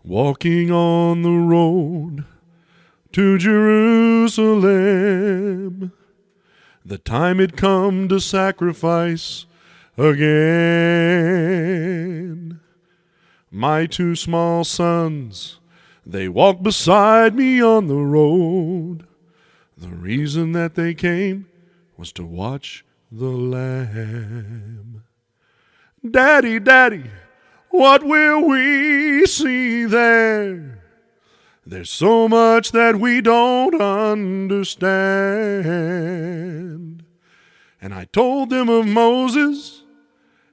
Walking on the road to Jerusalem, the time had come to sacrifice again. My two small sons, they walked beside me on the road. The reason that they came was to watch the Lamb. Daddy, Daddy, what will we see there? There's so much that we don't understand. And I told them of Moses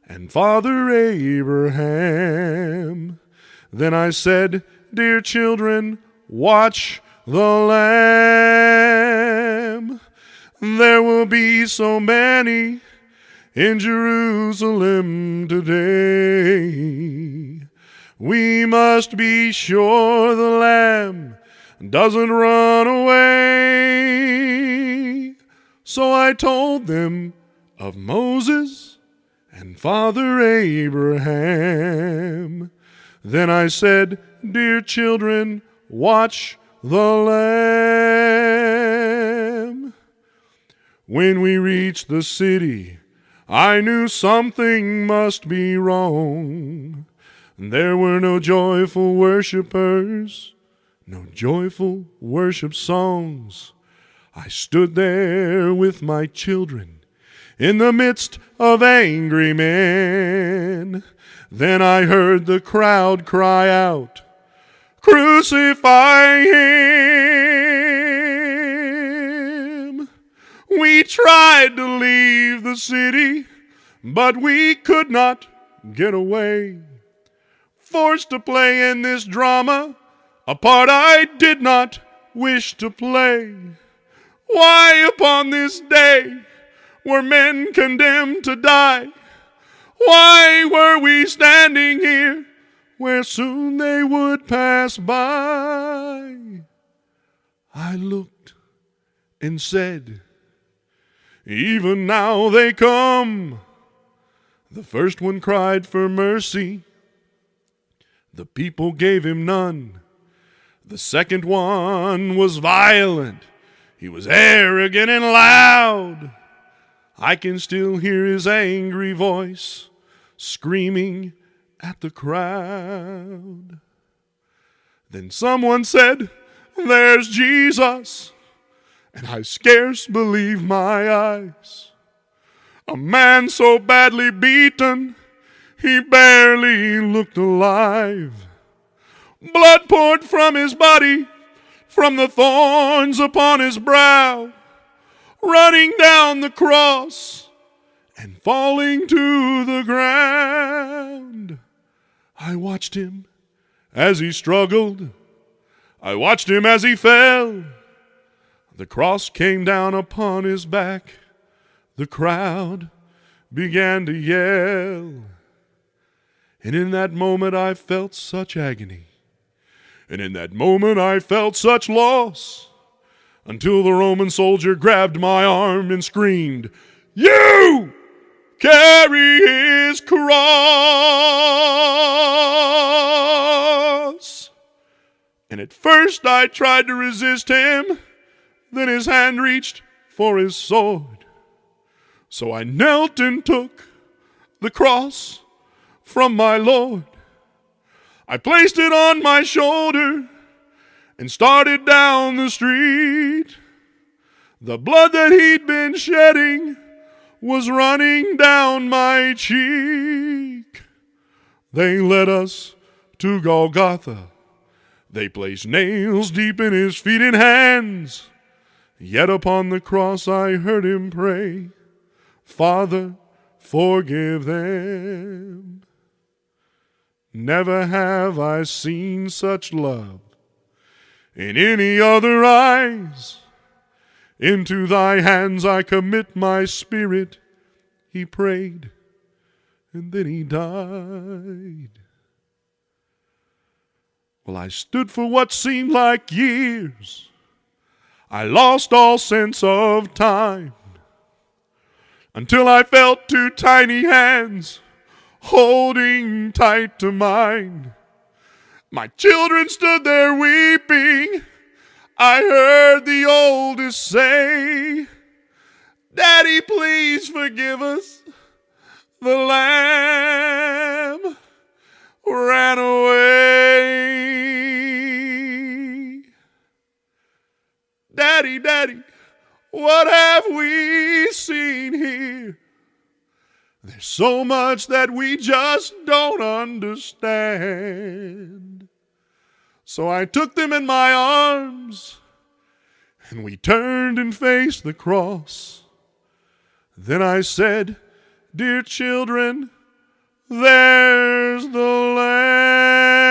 and Father Abraham. Then I said, dear children, watch the Lamb. There will be so many in Jerusalem today. We must be sure the Lamb doesn't run away. So I told them of Moses and Father Abraham. Then I said, dear children, watch the Lamb. When we reached the city, I knew something must be wrong. There were no joyful worshipers, no joyful worship songs. I stood there with my children in the midst of angry men. Then I heard the crowd cry out, crucify him! We tried to leave the city, but we could not get away. Forced to play in this drama, a part I did not wish to play. Why upon this day were men condemned to die? Why were we standing here where soon they would pass by? I looked and said, even now they come. The first one cried for mercy. The people gave him none. The second one was violent. He was arrogant and loud. I can still hear his angry voice screaming at the crowd. Then someone said, there's Jesus. And I scarce believe my eyes. A man so badly beaten, he barely looked alive. Blood poured from his body, from the thorns upon his brow, running down the cross and falling to the ground. I watched him as he struggled. I watched him as he fell. The cross came down upon his back. The crowd began to yell. And in that moment I felt such agony. And in that moment I felt such loss, until the Roman soldier grabbed my arm and screamed, you carry his cross. And at first I tried to resist him. Then his hand reached for his sword. So I knelt and took the cross from my Lord. I placed it on my shoulder and started down the street. The blood that he'd been shedding was running down my cheek. They led us to Golgotha. They placed nails deep in his feet and hands. Yet upon the cross I heard him pray, Father, forgive them. Never have I seen such love in any other eyes. Into thy hands I commit my spirit, he prayed, and then he died. Well, I stood for what seemed like years. I lost all sense of time, until I felt two tiny hands holding tight to mine. My children stood there weeping. I heard the oldest say, Daddy, please forgive us. The lamb ran away. Daddy, Daddy, what have we seen here? There's so much that we just don't understand. So I took them in my arms, and we turned and faced the cross. Then I said, Dear children, there's the Lamb.